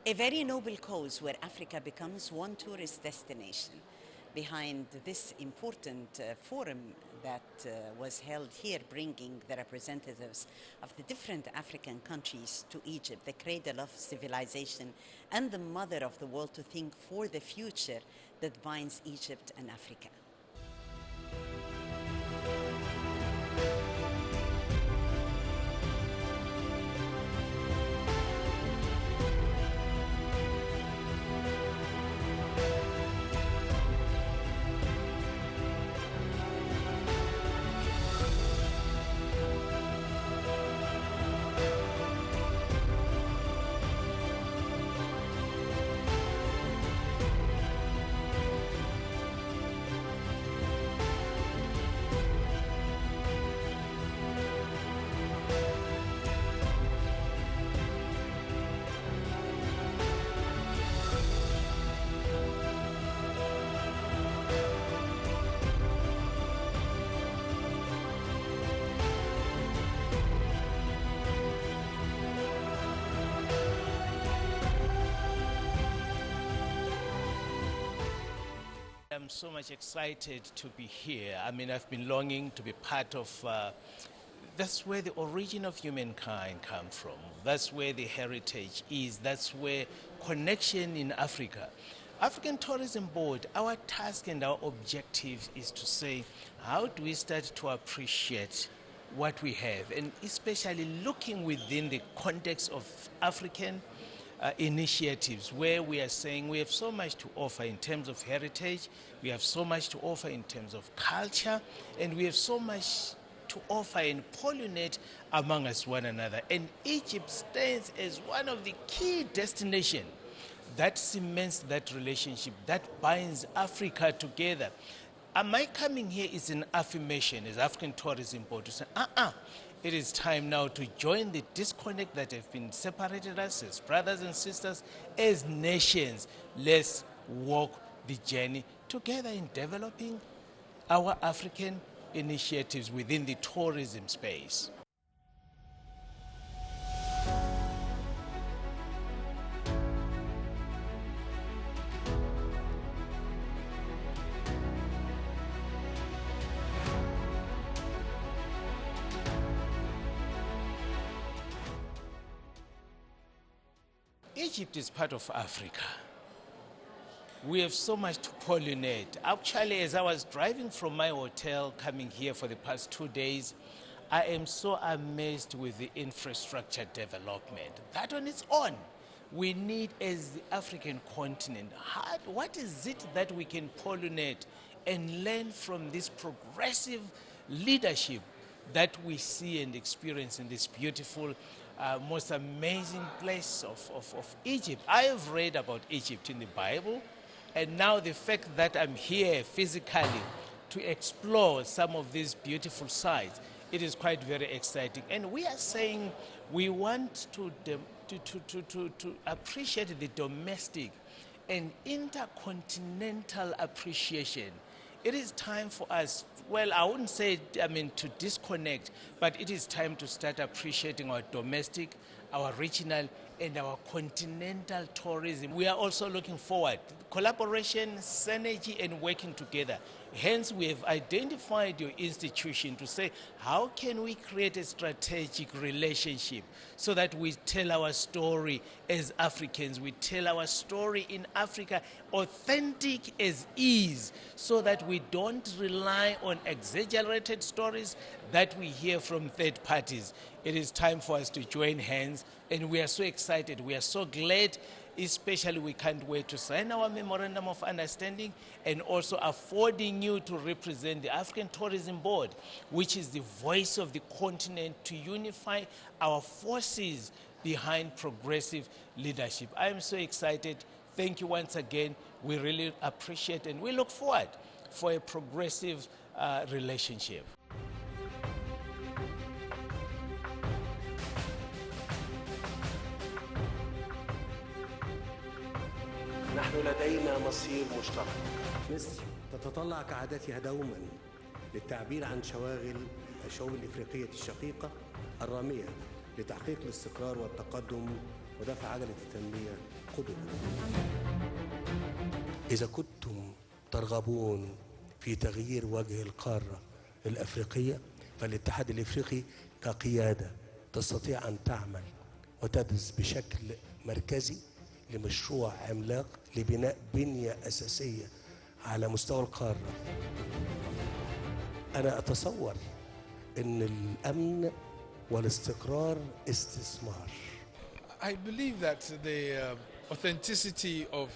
A very noble cause where Africa becomes one tourist destination. Behind this important forum that was held here, bringing the representatives of the different African countries to Egypt, the cradle of civilization and the mother of the world, to think for the future that binds Egypt and Africa. I'm so much excited to be here. I mean, I've been longing to be part of, that's where the origin of humankind come from. That's where the heritage is. That's where connection in Africa. African Tourism Board, our task and our objective is to say, how do we start to appreciate what we have, and especially looking within the context of African initiatives where we are saying we have so much to offer in terms of heritage, we have so much to offer in terms of culture, and we have so much to offer and pollinate among us one another. And Egypt stands as one of the key destinations that cements that relationship, that binds Africa together. My coming here is an affirmation as African Tourism Board to say, it is time now to join the disconnect that have been separated us as brothers and sisters, as nations. Let's walk the journey together in developing our African initiatives within the tourism space. Egypt is part of Africa. We have so much to pollinate. Actually, as I was driving from my hotel coming here for the past 2 days, I am so amazed with the infrastructure development. That on its own, we need as the African continent, what is it that we can pollinate and learn from this progressive leadership that we see and experience in this beautiful most amazing place of Egypt. I have read about Egypt in the Bible, and now the fact that I'm here physically to explore some of these beautiful sites, it is quite very exciting. And we are saying we want to appreciate the domestic and intercontinental appreciation. It is time for us, well, I wouldn't say, to disconnect, but it is time to start appreciating our domestic, our regional, and our continental tourism. We are also looking forward to collaboration, synergy, and working together. Hence, we have identified your institution to say, how can we create a strategic relationship so that we tell our story as Africans, we tell our story in Africa authentic as is, so that we don't rely on exaggerated stories that we hear from third parties. It is time for us to join hands, and we are so excited. We are so glad. Especially, we can't wait to sign our memorandum of understanding and also affording you to represent the African Tourism Board, which is the voice of the continent, to unify our forces behind progressive leadership. I am so excited. Thank you once again. We really appreciate and we look forward for a progressive relationship. نحن لدينا مصير مشترك. مصر تتطلع كعادتها دوما للتعبير عن شواغل الشعوب الإفريقية الشقيقة الرامية لتحقيق الاستقرار والتقدم ودفع عجلة التنمية قدما. إذا كنتم ترغبون في تغيير وجه القارة الأفريقية، فالاتحاد الأفريقي كقيادة تستطيع أن تعمل وتدرس بشكل مركزي لمشروع عملاق لبناء بنية أساسية على مستوى القارة. أنا أتصور أن الأمن والاستقرار استثمار. I believe that the authenticity of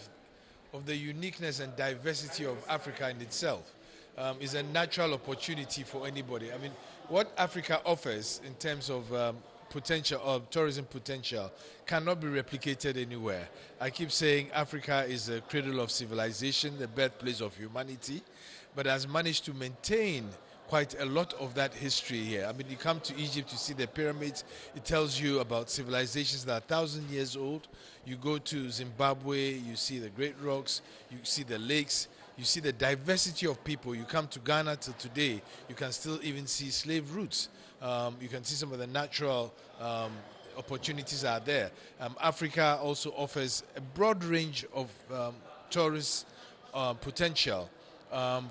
the uniqueness and diversity of Africa in itself is a natural opportunity for anybody. I mean, what Africa offers in terms of potential, of tourism potential, cannot be replicated anywhere. I keep saying Africa is the cradle of civilization, the birthplace of humanity, but has managed to maintain quite a lot of that history here. I mean, you come to Egypt, you see the pyramids, it tells you about civilizations that are 1,000 years old. You go to Zimbabwe, you see the great rocks, you see the lakes, you see the diversity of people. You come to Ghana till today, you can still even see slave routes. You can see some of the natural opportunities are there. Africa also offers a broad range of tourist potential.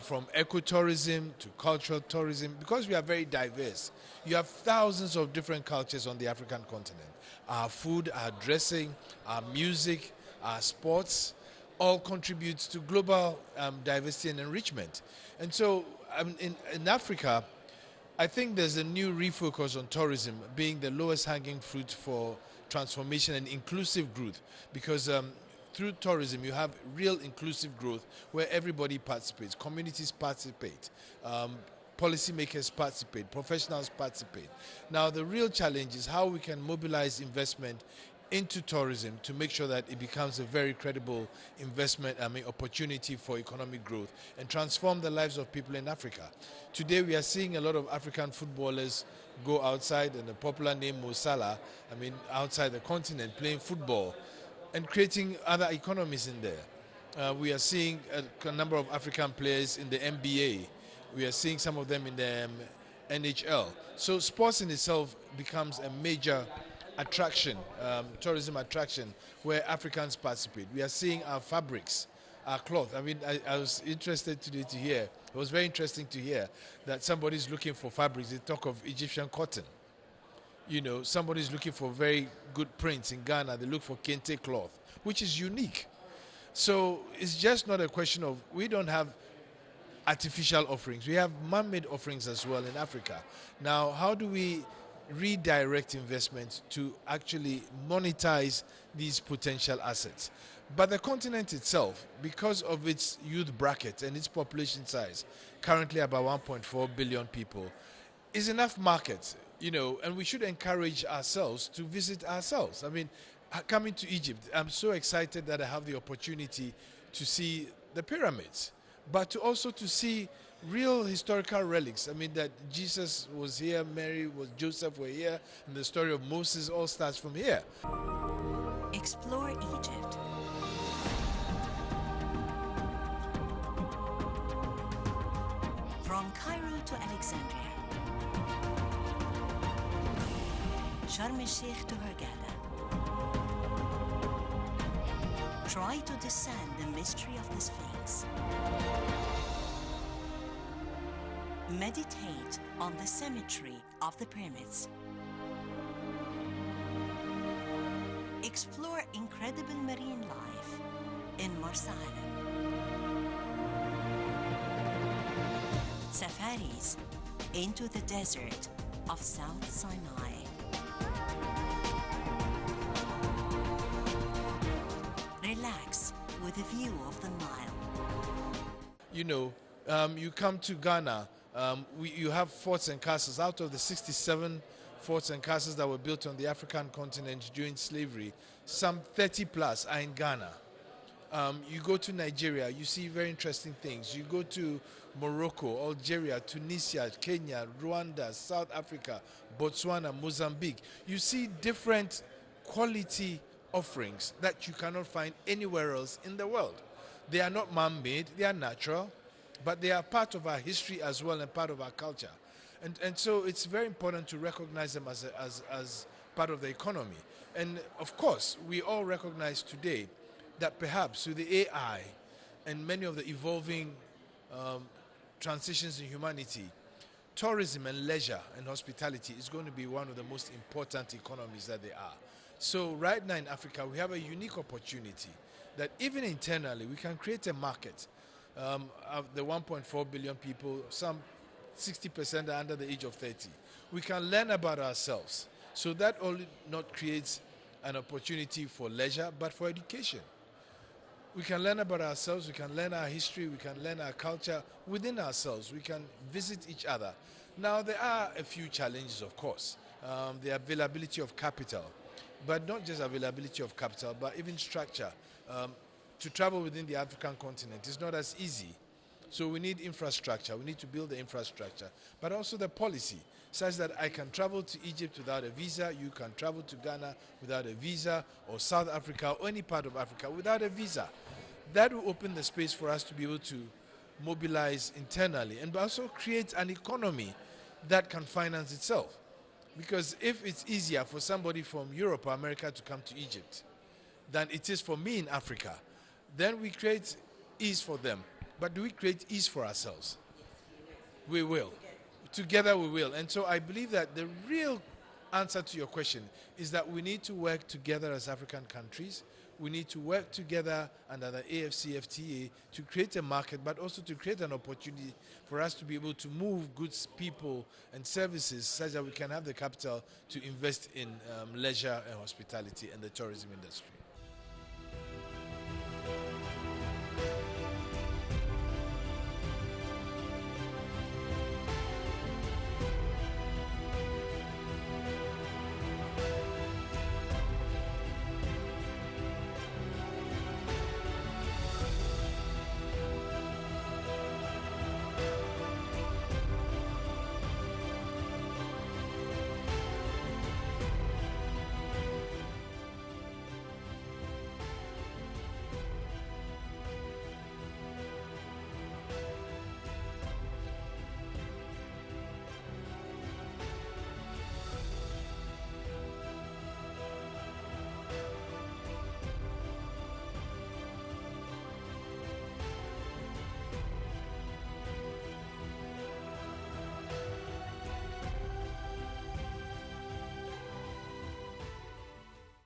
From ecotourism to cultural tourism, because we are very diverse. You have thousands of different cultures on the African continent. Our food, our dressing, our music, our sports, all contribute to global diversity and enrichment. And so in Africa, I think there's a new refocus on tourism being the lowest hanging fruit for transformation and inclusive growth, because through tourism, you have real inclusive growth where everybody participates, communities participate, policymakers participate, professionals participate. Now, the real challenge is how we can mobilize investment into tourism to make sure that it becomes a very credible investment, opportunity for economic growth and transform the lives of people in Africa. Today, we are seeing a lot of African footballers go outside, and the popular name Mo Salah, outside the continent, playing football and creating other economies in there. We are seeing a number of African players in the NBA. We are seeing some of them in the NHL. So sports in itself becomes a major attraction, tourism attraction, where Africans participate. We are seeing our fabrics, our cloth. I was interested today to hear, it was very interesting to hear that somebody's looking for fabrics. They talk of Egyptian cotton. You know, somebody's looking for very good prints in Ghana. They look for kente cloth, which is unique. So it's just not a question of, we don't have artificial offerings. We have man-made offerings as well in Africa. Now, how do we redirect investment to actually monetize these potential assets? But the continent itself, because of its youth bracket and its population size, currently about 1.4 billion people, is enough market. You know, and we should encourage ourselves to visit ourselves. Coming to Egypt, I'm so excited that I have the opportunity to see the pyramids, but to see real historical relics. That Jesus was here, Mary was, Joseph were here, and the story of Moses all starts from here. Explore Egypt. From Cairo to Alexandria. Sharm el-Sheikh to Hurghada. Try to discern the mystery of the Sphinx. Meditate on the symmetry of the pyramids. Explore incredible marine life in Marsa Alam. Safaris into the desert of South Sinai. Relax with a view of the Nile. You know, you come to Ghana, you have forts and castles. Out of the 67 forts and castles that were built on the African continent during slavery, some 30 plus are in Ghana. You go to Nigeria, you see very interesting things. You go to Morocco, Algeria, Tunisia, Kenya, Rwanda, South Africa, Botswana, Mozambique. You see different quality offerings that you cannot find anywhere else in the world. They are not man-made, they are natural, but they are part of our history as well and part of our culture. And so it's very important to recognize them as part of the economy. And of course, we all recognize today that perhaps with the AI and many of the evolving transitions in humanity, tourism and leisure and hospitality is going to be one of the most important economies that there are. So right now in Africa, we have a unique opportunity that even internally, we can create a market. Of the 1.4 billion people, some 60% are under the age of 30. We can learn about ourselves. So that only not creates an opportunity for leisure, but for education. We can learn about ourselves, we can learn our history, we can learn our culture within ourselves. We can visit each other. Now, there are a few challenges, of course. The availability of capital, but not just availability of capital, but even structure. To travel within the African continent is not as easy. So we need infrastructure. We need to build the infrastructure, but also the policy, such that I can travel to Egypt without a visa, you can travel to Ghana without a visa, or South Africa, or any part of Africa without a visa. That will open the space for us to be able to mobilize internally and also create an economy that can finance itself. Because if it's easier for somebody from Europe or America to come to Egypt than it is for me in Africa, then we create ease for them. But do we create ease for ourselves? We will. Together we will. And so I believe that the real answer to your question is that we need to work together as African countries. We need to work together under the AFCFTA to create a market, but also to create an opportunity for us to be able to move goods, people, and services such that we can have the capital to invest in leisure and hospitality and the tourism industry.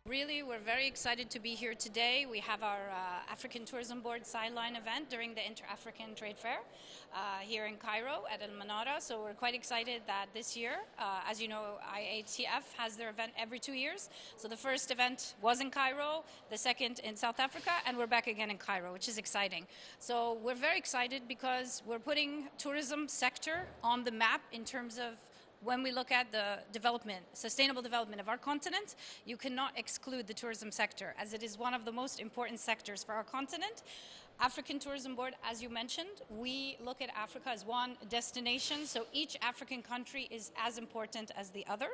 Really, we're very excited to be here today. We have our African Tourism Board sideline event during the Inter-African Trade Fair here in Cairo at El Manara. So we're quite excited that this year, as you know, IATF has their event every 2 years. So the first event was in Cairo, the second in South Africa, and we're back again in Cairo, which is exciting. So we're very excited because we're putting tourism sector on the map in terms of when we look at the development, sustainable development of our continent, you cannot exclude the tourism sector, as it is one of the most important sectors for our continent. African Tourism Board, as you mentioned, we look at Africa as one destination, so each African country is as important as the other.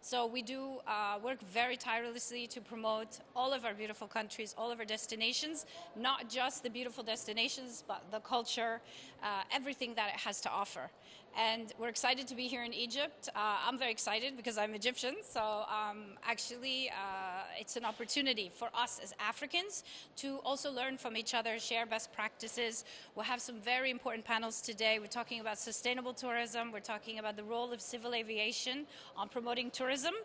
So we do work very tirelessly to promote all of our beautiful countries, all of our destinations, not just the beautiful destinations, but the culture, everything that it has to offer. And we're excited to be here in Egypt. I'm very excited because I'm Egyptian, so actually it's an opportunity for us as Africans to also learn from each other, share best practices. We'll have some very important panels today. We're talking about sustainable tourism. We're talking about the role of civil aviation on promoting tourism.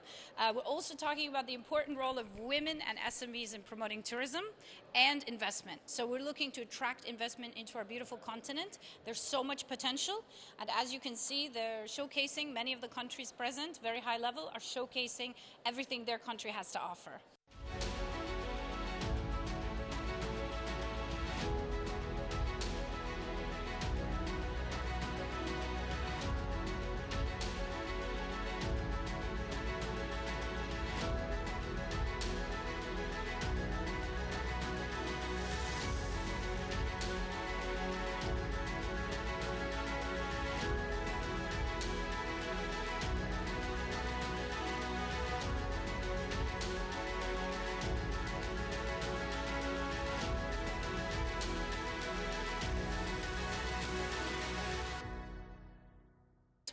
We're also talking about the important role of women and SMEs in promoting tourism and investment. So we're looking to attract investment into our beautiful continent. There's so much potential, and as you can see, they're showcasing, many of the countries present, very high level, are showcasing everything their country has to offer.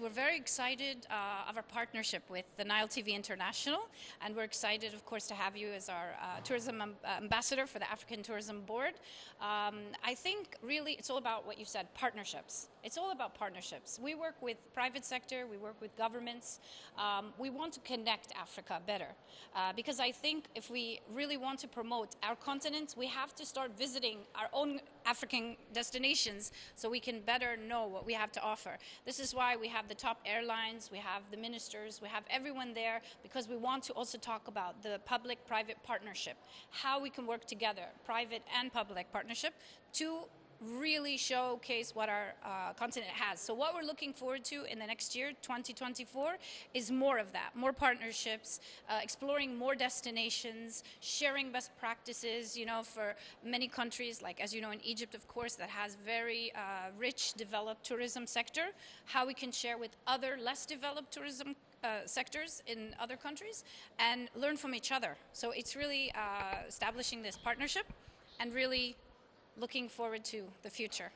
we're very excited of our partnership with the Nile TV International, and we're excited, of course, to have you as our tourism ambassador for the African Tourism Board. I think really it's all about what you said, partnerships. It's all about partnerships. We work with private sector, we work with governments. We want to connect Africa better because I think if we really want to promote our continent, we have to start visiting our own African destinations so we can better know what we have to offer. This is why we have the top airlines, we have the ministers, we have everyone there, because we want to also talk about the public-private partnership, how we can work together, private and public partnership, to really showcase what our continent has. So what we're looking forward to in the next year, 2024, is more of that, more partnerships, exploring more destinations, sharing best practices, you know, for many countries, like, as you know, in Egypt, of course, that has very rich, developed tourism sector, how we can share with other less developed tourism sectors in other countries and learn from each other. So it's really establishing this partnership and really looking forward to the future.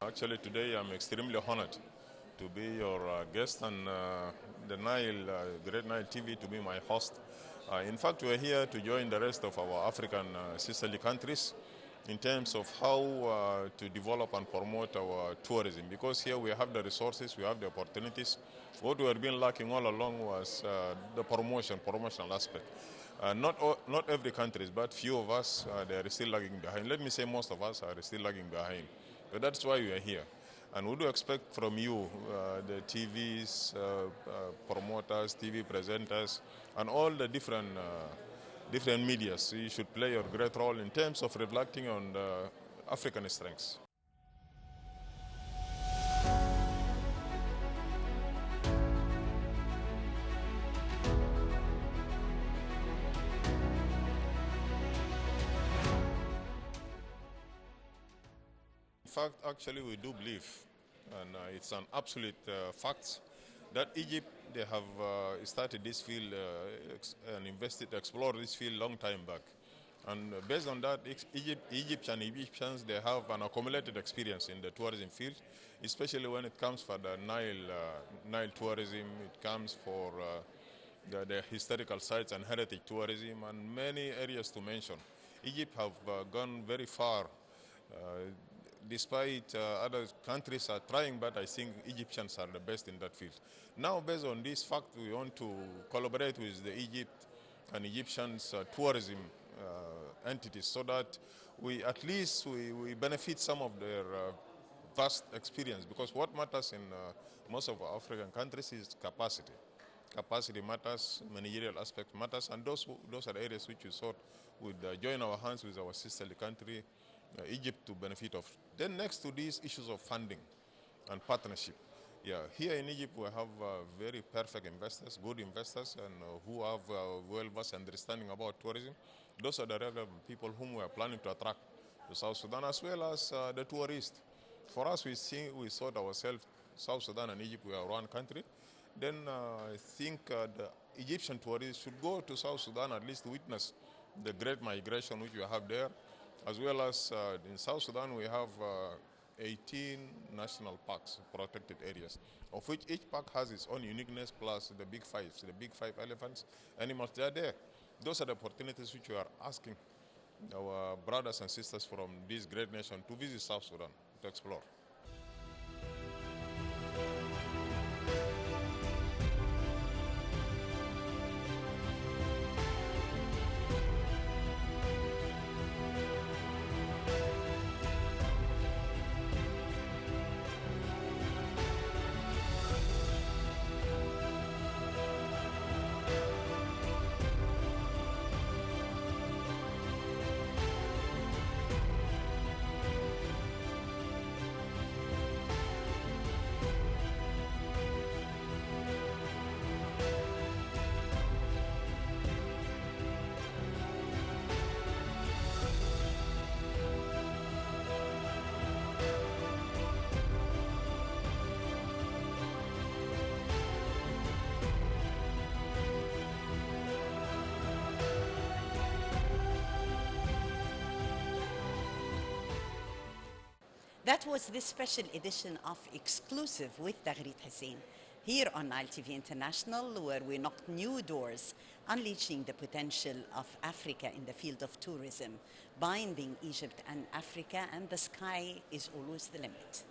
Actually, today I'm extremely honored to be your guest and the Nile, Great Nile TV to be my host. In fact, we're here to join the rest of our African sisterly countries in terms of how to develop and promote our tourism, because here we have the resources, we have the opportunities. What we have been lacking all along was the promotional aspect. Not every country, but few of us, they are still lagging behind. Let me say most of us are still lagging behind. But that's why we are here. And we do expect from you, the TVs, promoters, TV presenters, and all the different medias. You should play your great role in terms of reflecting on the African strengths. In fact, actually, we do believe, and it's an absolute fact, that Egypt, they have started this field and explored this field long time back. And based on that, Egyptians, they have an accumulated experience in the tourism field, especially when it comes for the Nile tourism, it comes for the historical sites and heritage tourism, and many areas to mention. Egypt have gone very far. Despite other countries are trying, but I think Egyptians are the best in that field. Now, based on this fact, we want to collaborate with the Egypt and Egyptians tourism entities so that we benefit some of their vast experience, because what matters in most of our African countries is capacity. Capacity matters, managerial aspect matters, and those are the areas which we thought would join our hands with our sisterly country, Egypt, to benefit of. Then next to these issues of funding and partnership, here in Egypt we have very perfect investors, good investors, and who have well-versed understanding about tourism. Those are the relevant people whom we are planning to attract to South Sudan, as well as the tourists. For us, we thought ourselves, South Sudan and Egypt, we are one country. Then I think the Egyptian tourists should go to South Sudan at least to witness the great migration which we have there. As well as in South Sudan, we have 18 national parks, protected areas, of which each park has its own uniqueness, plus the big five elephants, animals, they are there. Those are the opportunities which we are asking our brothers and sisters from this great nation to visit South Sudan, to explore. That was this special edition of Exclusive with Taghreed Hussein here on Nile TV International, where we knocked new doors, unleashing the potential of Africa in the field of tourism, binding Egypt and Africa, and the sky is always the limit.